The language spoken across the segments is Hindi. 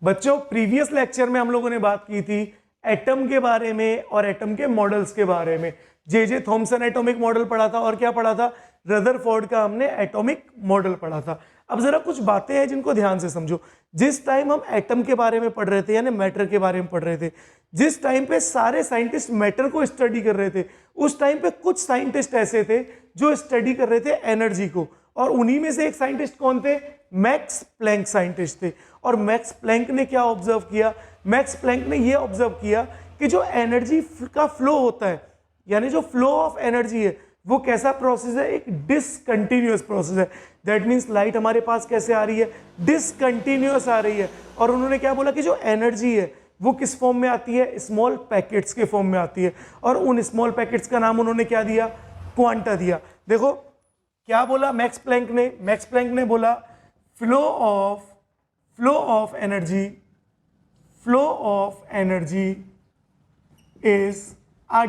बच्चों प्रीवियस लेक्चर में हम लोगों ने बात की थी एटम के बारे में और एटम के मॉडल्स के बारे में। जे थॉमसन एटॉमिक मॉडल पढ़ा था और क्या पढ़ा था, रदरफोर्ड का हमने एटॉमिक मॉडल पढ़ा था। अब जरा कुछ बातें हैं जिनको ध्यान से समझो। जिस टाइम हम एटम के बारे में पढ़ रहे थे यानी मैटर के बारे में पढ़ रहे थे, जिस टाइम पे सारे साइंटिस्ट मैटर को स्टडी कर रहे थे, उस टाइम पे कुछ साइंटिस्ट ऐसे थे जो स्टडी कर रहे थे एनर्जी को, और उन्हीं में से एक साइंटिस्ट कौन थे, मैक्स प्लैंक साइंटिस्ट थे। और मैक्स प्लैंक ने क्या ऑब्जर्व किया, मैक्स प्लैंक ने ये ऑब्जर्व किया कि जो एनर्जी का फ्लो होता है यानी जो फ्लो ऑफ एनर्जी है वो कैसा प्रोसेस है, एक डिसकंटिन्यूअस प्रोसेस है। दैट मीन्स लाइट हमारे पास कैसे आ रही है, डिसकंटिन्यूअस आ रही है। और उन्होंने क्या बोला कि जो एनर्जी है वो किस फॉर्म में आती है, स्मॉल पैकेट्स के फॉर्म में आती है। और उन स्मॉल पैकेट्स का नाम उन्होंने क्या दिया, क्वांटा दिया। देखो क्या बोला मैक्स प्लैंक ने, मैक्स प्लैंक ने बोला flow of energy is a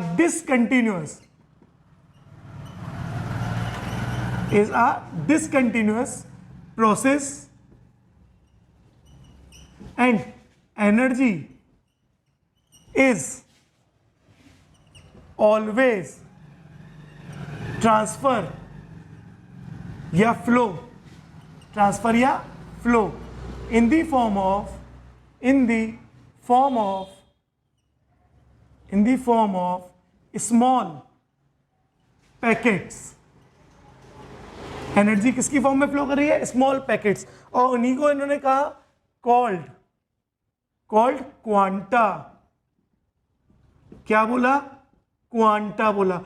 discontinuous process and energy is always transfer या flow in the form of small packets. Energy किसकी फॉर्म में फ्लो कर रही है, स्मॉल पैकेट्स, और उन्हीं को इन्होंने कहा कॉल्ड क्वांटा। क्या बोला, क्वांटा बोला।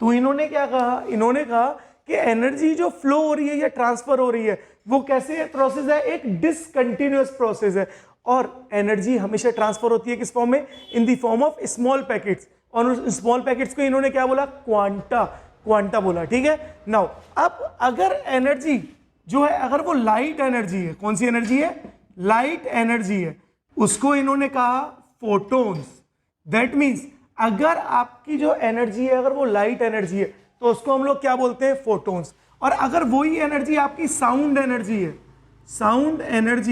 तो इन्होंने क्या कहा, इन्होंने कहा कि एनर्जी जो फ्लो हो रही है या ट्रांसफर हो रही है वो कैसे प्रोसेस है, एक डिसकंटिन्यूअस प्रोसेस है। और एनर्जी हमेशा ट्रांसफर होती है किस फॉर्म में, in the form of small packets. और उस स्मॉल पैकेट्स को इन्होंने क्या बोला, क्वांटा बोला। ठीक है। नाउ अब अगर एनर्जी जो है, अगर वो लाइट एनर्जी है, कौन सी एनर्जी है, लाइट एनर्जी है, उसको इन्होंने कहा फोटोन्स। दैट मीन्स अगर आपकी जो एनर्जी है अगर वो लाइट एनर्जी है तो उसको हम लोग क्या बोलते हैं, फोटोन्स। और अगर वही एनर्जी आपकी साउंड एनर्जी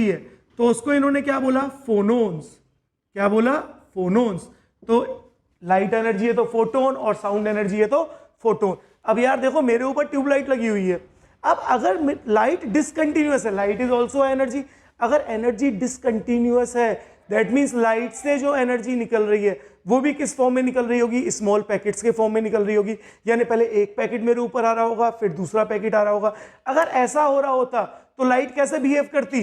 है तो उसको इन्होंने क्या बोला, फोनोन्स। क्या बोला, फोनोन्स। तो लाइट एनर्जी है तो फोटोन और साउंड एनर्जी है तो फोटोन। अब यार देखो मेरे ऊपर ट्यूबलाइट लगी हुई है, अब अगर लाइट डिसकंटिन्यूअस है, लाइट इज ऑल्सो एनर्जी, अगर एनर्जी डिसकंटिन्यूअस है दैट मीन्स लाइट से जो एनर्जी निकल रही है वो भी किस फॉर्म में निकल रही होगी, स्मॉल पैकेट्स के फॉर्म में निकल रही होगी। यानी पहले एक पैकेट मेरे ऊपर आ रहा होगा फिर दूसरा पैकेट आ रहा होगा। अगर ऐसा हो रहा होता तो लाइट कैसे बिहेव करती,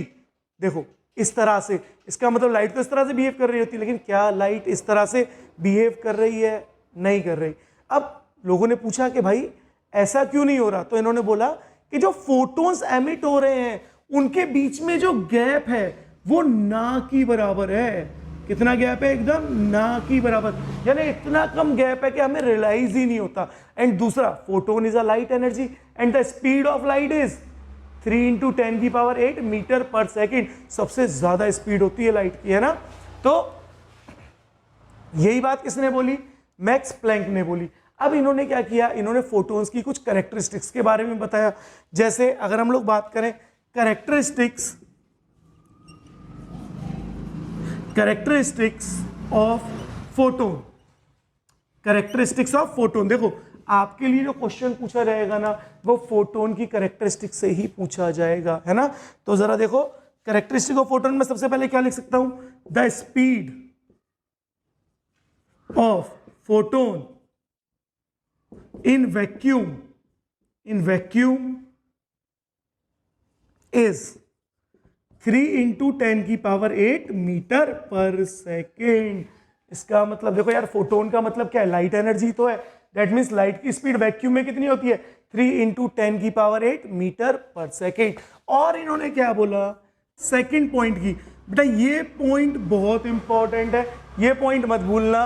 देखो इस तरह से। इसका मतलब लाइट तो इस तरह से बिहेव कर रही होती, लेकिन क्या लाइट इस तरह से बिहेव कर रही है, नहीं कर रही। अब लोगों ने पूछा कि भाई ऐसा क्यों नहीं हो रहा, तो इन्होंने बोला कि जो फोटोन्स एमिट हो रहे हैं उनके बीच में जो गैप है वो ना की बराबर है। कितना गैप है, एकदम ना की बराबर, यानी इतना कम गैप है कि हमें रियलाइज ही नहीं होता। एंड दूसरा, photon is a light energy and the speed of light is 3 × 10⁸ metre per second. सबसे ज्यादा स्पीड होती है लाइट की, है ना। तो यही बात किसने बोली, मैक्स प्लैंक ने बोली। अब इन्होंने क्या किया, इन्होंने फोटोन्स की कुछ कैरेक्टरिस्टिक्स के बारे में बताया। जैसे अगर हम लोग बात करें कैरेक्टरिस्टिक्स ऑफ फोटोन, देखो आपके लिए जो क्वेश्चन पूछा जाएगा ना वो फोटोन की कैरेक्टरिस्टिक से ही पूछा जाएगा, है ना। तो जरा देखो कैरेक्टरिस्टिक ऑफ फोटोन में सबसे पहले क्या लिख सकता हूं, the speed of photon in vacuum is 3 × 10⁸ metre per second. इसका मतलब देखो यार, फोटोन का मतलब क्या है, लाइट एनर्जी तो है। दैट मीन्स लाइट की स्पीड वैक्यूम में कितनी होती है, 3 × 10⁸ मीटर पर सेकेंड। और इन्होंने क्या बोला, सेकेंड पॉइंट की, बेटा ये पॉइंट बहुत इंपॉर्टेंट है, ये पॉइंट मत भूलना।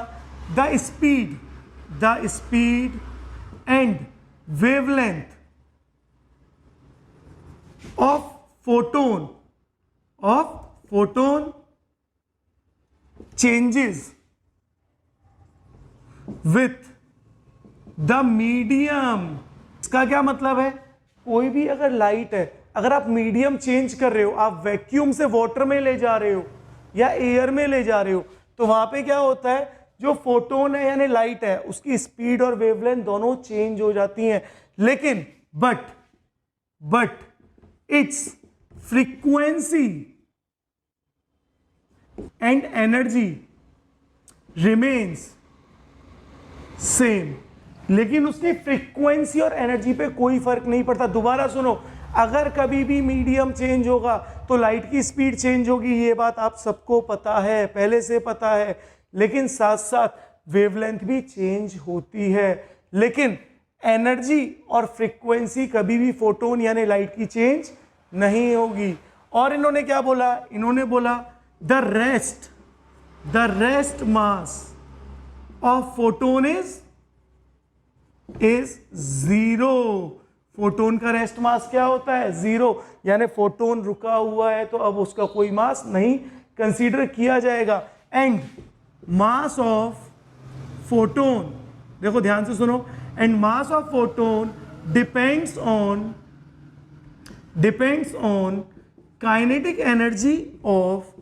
The speed and wavelength of photon changes with the medium। इसका क्या मतलब है, कोई भी अगर लाइट है, अगर आप मीडियम चेंज कर रहे हो, आप वैक्यूम से वाटर में ले जा रहे हो, या एयर में ले जा रहे हो, तो वहां पे क्या होता है, जो फोटोन है यानी लाइट है, उसकी स्पीड और वेवलेंथ दोनों चेंज हो जाती हैं, लेकिन but it's frequency and energy remains same. लेकिन उसकी फ्रीक्वेंसी और एनर्जी पे कोई फर्क नहीं पड़ता। दोबारा सुनो, अगर कभी भी मीडियम चेंज होगा तो लाइट की स्पीड चेंज होगी, ये बात आप सबको पता है, पहले से पता है, लेकिन साथ साथ वेवलेंथ भी चेंज होती है, लेकिन एनर्जी और फ्रीक्वेंसी कभी भी फोटोन यानी लाइट की चेंज नहीं होगी। और इन्होंने क्या बोला, इन्होंने बोला the rest mass of photon is zero. Photon का रेस्ट मास क्या होता है, जीरो, यानी फोटोन रुका हुआ है तो अब उसका कोई मास नहीं कंसीडर किया जाएगा। एंड मास ऑफ फोटोन, देखो ध्यान से सुनो, and mass of photon depends on kinetic energy of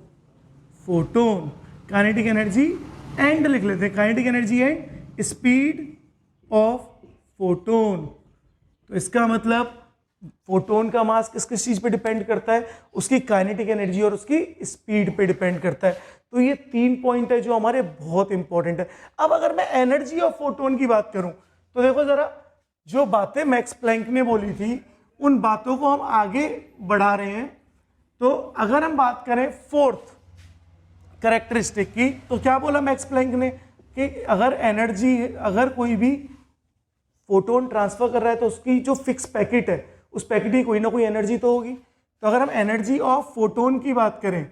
photon. Kinetic energy and लिख लेते हैं, kinetic energy and speed of photon. तो इसका मतलब फोटोन का मास किस किस चीज पे डिपेंड करता है, उसकी काइनेटिक एनर्जी और उसकी स्पीड पे डिपेंड करता है। तो ये 3 पॉइंट है जो हमारे बहुत इंपॉर्टेंट है। अब अगर मैं एनर्जी ऑफ फोटोन की बात करूं तो देखो जरा, जो बातें मैक्स प्लैंक ने बोली थी उन बातों को हम आगे बढ़ा रहे हैं। तो अगर हम बात करें फोर्थ कैरेक्टरिस्टिक की, तो क्या बोला मैक्स प्लैंक ने कि अगर कोई भी फोटोन ट्रांसफर कर रहा है तो उसकी जो फिक्स पैकेट है उस पैकेट की कोई ना कोई एनर्जी तो होगी। तो अगर हम एनर्जी ऑफ फोटोन की बात करें,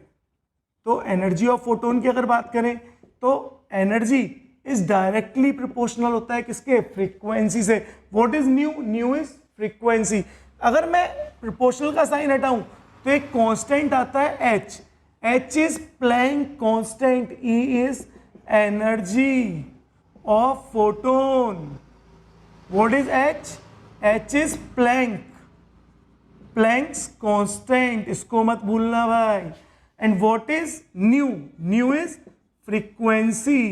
तो एनर्जी ऑफ फोटोन की अगर बात करें तो एनर्जी इज डायरेक्टली प्रोपोर्शनल होता है किसके, फ्रीक्वेंसी से। What is new, new is frequency. अगर मैं प्रोपोर्शनल का साइन हटाऊं तो एक कांस्टेंट आता है H, H is Planck constant, E is energy of photon. What is H? H is Planck's constant, इसको मत भूलना भाई। And what is nu? Nu is frequency।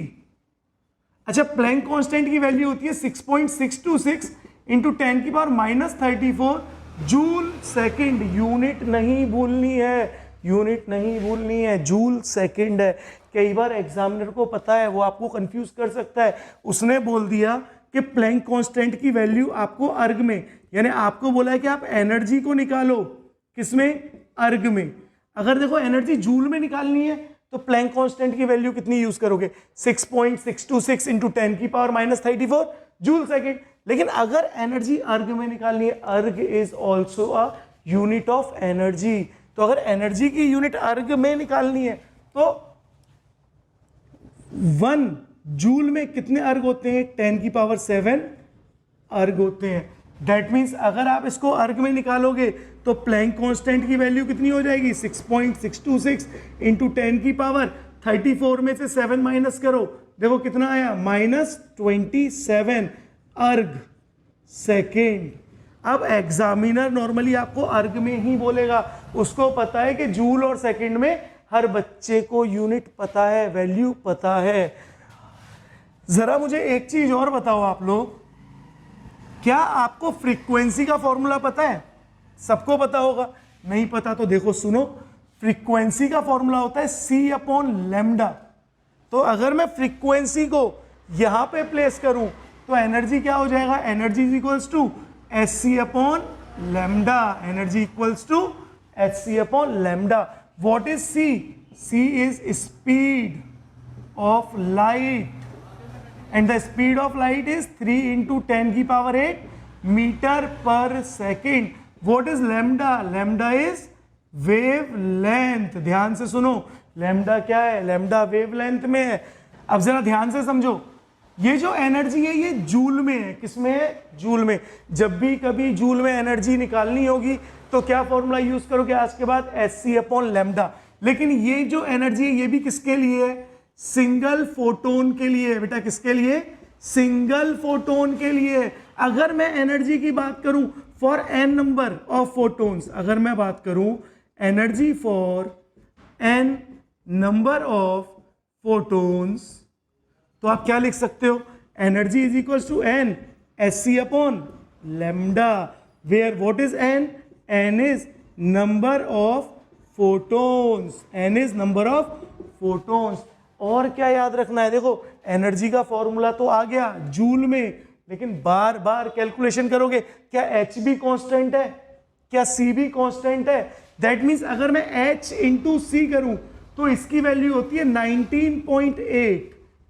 अच्छा, प्लैंक कांस्टेंट की वैल्यू होती है 6.626 इंटू 10 की पावर -34 जूल सेकंड। यूनिट नहीं भूलनी है, यूनिट नहीं भूलनी है, जूल सेकंड है। कई बार एग्जामिनर को पता है, वो आपको कंफ्यूज कर सकता है। उसने बोल दिया कि प्लैंक कांस्टेंट की वैल्यू आपको अर्ग में, यानी आपको बोला है कि आप एनर्जी को निकालो किसमें, अर्ग में। अगर देखो एनर्जी जूल में निकालनी है तो प्लैंक कांस्टेंट की वैल्यू कितनी यूज करोगे, 6.626 इंटू 10 की पावर -34 जूल सेकेंड। लेकिन अगर एनर्जी अर्ग में निकालनी है, अर्ग is also a unit of energy. तो अगर एनर्जी की यूनिट अर्ग में निकालनी है तो 1 जूल में कितने अर्ग होते हैं, 10 की पावर 7 अर्ग होते हैं। दैट मीन्स अगर आप इसको अर्ग में निकालोगे तो प्लैंक कांस्टेंट की वैल्यू कितनी हो जाएगी, 6.626 इंटू 10 की पावर 34 में से 7 माइनस करो, देखो कितना आया, -27 अर्ग सेकेंड। अब एग्जामिनर नॉर्मली आपको अर्ग में ही बोलेगा, उसको पता है कि जूल और सेकेंड में हर बच्चे को यूनिट पता है, वैल्यू पता है। जरा मुझे एक चीज और बताओ आप लोग, क्या आपको फ्रीक्वेंसी का फॉर्मूला पता है? सबको पता होगा, नहीं पता तो देखो सुनो, फ्रीक्वेंसी का फॉर्मूला होता है C/λ। तो अगर मैं फ्रीक्वेंसी को यहां पे प्लेस करूं तो एनर्जी क्या हो जाएगा, energy is equals to Hc/λ, energy equals to Hc/λ। What is C? C is speed of light and the speed of light is 3 into 10 की power 8 metre per second. What is lambda? Lambda is wavelength। ध्यान से सुनो, lambda क्या है, lambda wavelength में है। अब जरा ध्यान से समझो, ये जो एनर्जी है ये जूल में है, किसमें है, जूल में। जब भी कभी जूल में एनर्जी निकालनी होगी तो क्या फॉर्मूला यूज करोगे आज के बाद, Hc/λ। लेकिन ये जो एनर्जी है ये भी किसके लिए है, सिंगल फोटोन के लिए। बेटा किसके लिए, सिंगल फोटोन के लिए। अगर मैं एनर्जी की बात करूं for n number of photons, अगर मैं बात करूं energy for n number of photons, तो आप क्या लिख सकते हो, energy is equal to N S C upon lambda, where what is N, N is number of photons, N is number of photons. और क्या याद रखना है, देखो एनर्जी का फॉर्मूला तो आ गया जूल में, लेकिन बार बार कैलकुलेशन करोगे, क्या एच भी कांस्टेंट है, क्या सी भी कांस्टेंट है, दैट मीन्स अगर मैं एच इंटू सी करूं तो इसकी वैल्यू होती है 19.8,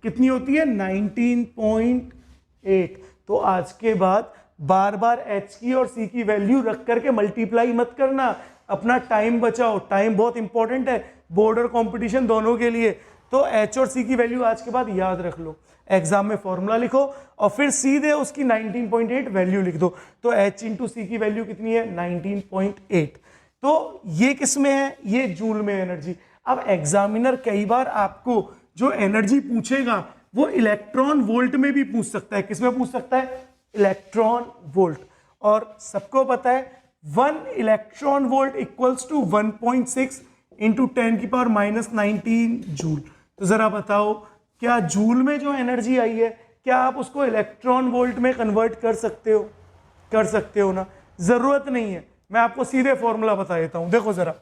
कितनी होती है 19.8। तो आज के बाद बार बार एच की और सी की वैल्यू रख करके मल्टीप्लाई मत करना, अपना टाइम बचाओ, टाइम बहुत इंपॉर्टेंट है बोर्ड और कंपटीशन दोनों के लिए। तो एच और सी की वैल्यू आज के बाद याद रख लो, एग्जाम में फॉर्मूला लिखो और फिर सीधे उसकी 19.8 वैल्यू लिख दो। तो एच इंटू सी की वैल्यू कितनी है 19.8। तो ये किस में है, ये जूल में एनर्जी। अब एग्जामिनर कई बार आपको जो एनर्जी पूछेगा वो इलेक्ट्रॉन वोल्ट में भी पूछ सकता है, किस में पूछ सकता है, इलेक्ट्रॉन वोल्ट। और सबको पता है 1 electron volt equals to 1.6 into 10⁻⁻19 joule. तो जरा बताओ क्या जूल में जो एनर्जी आई है क्या आप उसको इलेक्ट्रॉन वोल्ट में कन्वर्ट कर सकते हो, कर सकते हो ना, जरूरत नहीं है। मैं आपको सीधे फॉर्मूला बता देता हूं, देखो जरा,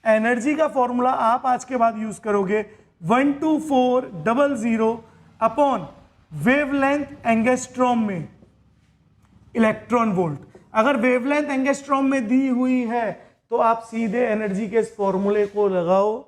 एनर्जी का फॉर्मूला आप आज के बाद यूज करोगे 12400 अपॉन वेवलेंथ एंगस्ट्रॉम में इलेक्ट्रॉन वोल्ट। अगर वेवलेंथ एंगस्ट्रॉम में दी हुई है तो आप सीधे एनर्जी के इस फॉर्मूले को लगाओ,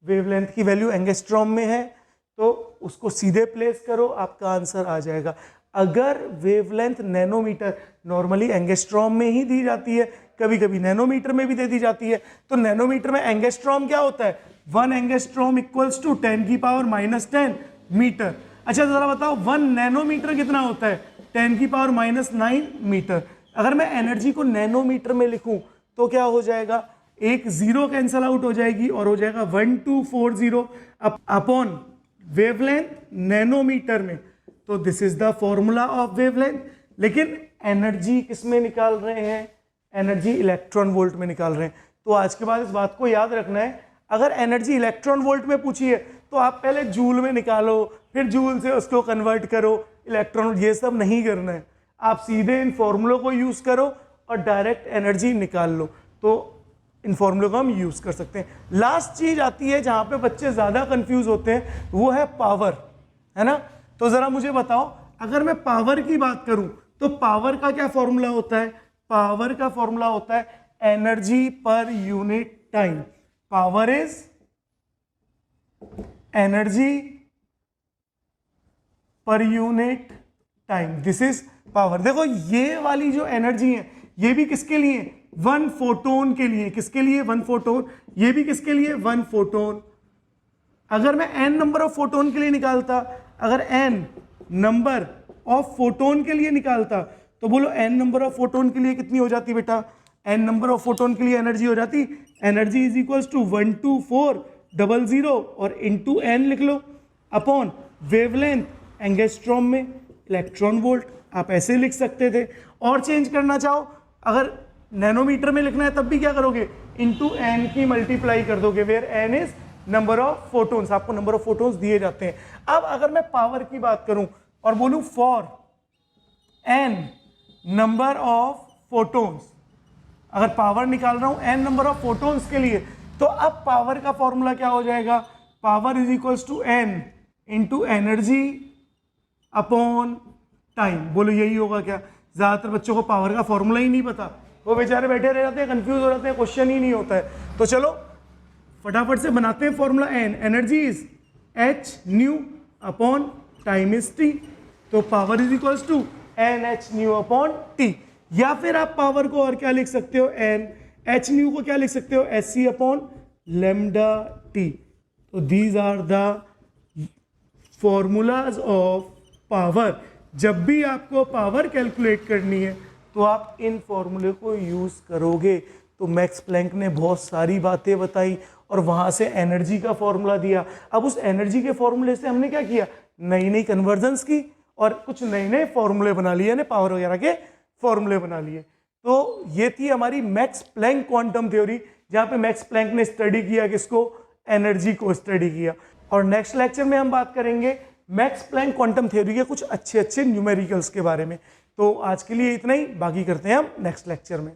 वेवलेंथ की वैल्यू एंगस्ट्रॉम में है तो उसको सीधे प्लेस करो, आपका आंसर आ जाएगा। अगर वेवलेंथ नैनोमीटर, नॉर्मली एंगस्ट्रॉम में ही दी जाती है, कभी कभी नैनोमीटर में भी दे दी जाती है, तो नैनोमीटर में एंगस्ट्रॉम क्या होता है, 1 एंगस्ट्रॉम इक्वल्स टू 10⁻⁻10 मीटर। अच्छा जरा बताओ 1 नैनोमीटर कितना होता है, 10⁻⁹ मीटर। अगर मैं एनर्जी को नैनोमीटर में लिखूं तो क्या हो जाएगा, एक जीरो कैंसल आउट हो जाएगी और हो जाएगा 1240 अपॉन वेवलेंथ नैनोमीटर में। तो this is the formula of wavelength. लेकिन एनर्जी किस में निकाल रहे हैं, एनर्जी इलेक्ट्रॉन वोल्ट में निकाल रहे हैं। तो आज के बाद इस बात को याद रखना है, अगर एनर्जी इलेक्ट्रॉन वोल्ट में पूछी है तो आप पहले जूल में निकालो, फिर जूल से उसको कन्वर्ट करो इलेक्ट्रॉन, ये सब नहीं करना है। आप सीधे इन फॉर्मूलों को यूज करो और डायरेक्ट एनर्जी निकाल लो, तो इन फॉर्मूलों को हम यूज कर सकते हैं। लास्ट चीज आती है जहां पे बच्चे ज्यादा कंफ्यूज होते हैं, वो है पावर, है ना। तो जरा मुझे बताओ, अगर मैं पावर की बात करूं तो पावर का क्या फॉर्मूला होता है, पावर का फॉर्मूला होता है energy per unit time. Power is energy per unit time, this is power. देखो ये वाली जो एनर्जी है ये भी किसके लिए, 1 फोटोन के लिए, किसके लिए 1 फोटोन, ये भी किसके लिए 1 फोटोन। अगर मैं n नंबर ऑफ फोटोन के लिए निकालता, अगर n नंबर ऑफ फोटोन के लिए निकालता तो बोलो n नंबर ऑफ फोटोन के लिए कितनी हो जाती बेटा, n नंबर ऑफ फोटोन के लिए एनर्जी हो जाती, एनर्जी इज इक्वल्स टू 12400 और इंटू n लिख लो अपॉन वेवलेंथ एंगस्ट्रॉम में इलेक्ट्रॉन वोल्ट। आप ऐसे लिख सकते थे। और चेंज करना चाहो, अगर नैनोमीटर में लिखना है तब भी क्या करोगे, इंटू n की मल्टीप्लाई कर दोगे, where n is number of photons, आपको नंबर ऑफ फोटोन्स दिए जाते हैं। अब अगर मैं पावर की बात करूं और बोलूं for n number of photons, अगर पावर निकाल रहा हूं n नंबर ऑफ फोटोन्स के लिए, तो अब पावर का फॉर्मूला क्या हो जाएगा, power is equals to n into energy upon time. बोलो यही होगा क्या, ज्यादातर बच्चों को पावर का फॉर्मूला ही नहीं पता, वो बेचारे बैठे रह जाते हैं, कंफ्यूज हो जाते हैं, क्वेश्चन ही नहीं होता है। तो चलो फटाफट से बनाते हैं formula n, energy is h nu upon time is t, तो power is equals to NH nu upon t। या फिर आप पावर को और क्या लिख सकते हो, n, h न्यू को क्या लिख सकते हो, SC अपॉन लेमडा t। तो these are the formulas of power. जब भी आपको पावर कैलकुलेट करनी है तो आप इन फॉर्मूले को यूज करोगे। तो मैक्स प्लैंक ने बहुत सारी बातें बताई और वहां से एनर्जी का फॉर्मूला दिया। अब उस एनर्जी के फॉर्मूले से हमने क्या किया, नई नई कन्वर्जन्स की और कुछ नए नए फॉर्मूले बना लिए, ने पावर वगैरह के फॉर्मूले बना लिए। तो ये थी हमारी मैक्स प्लैंक क्वांटम थ्योरी, जहां पे मैक्स प्लैंक ने स्टडी किया किसको, एनर्जी को स्टडी किया। और नेक्स्ट लेक्चर में हम बात करेंगे मैक्स प्लैंक क्वांटम थ्योरी के कुछ अच्छे न्यूमेरिकल्स के बारे में। तो आज के लिए इतना ही, बाकी करते हैं हम नेक्स्ट लेक्चर में।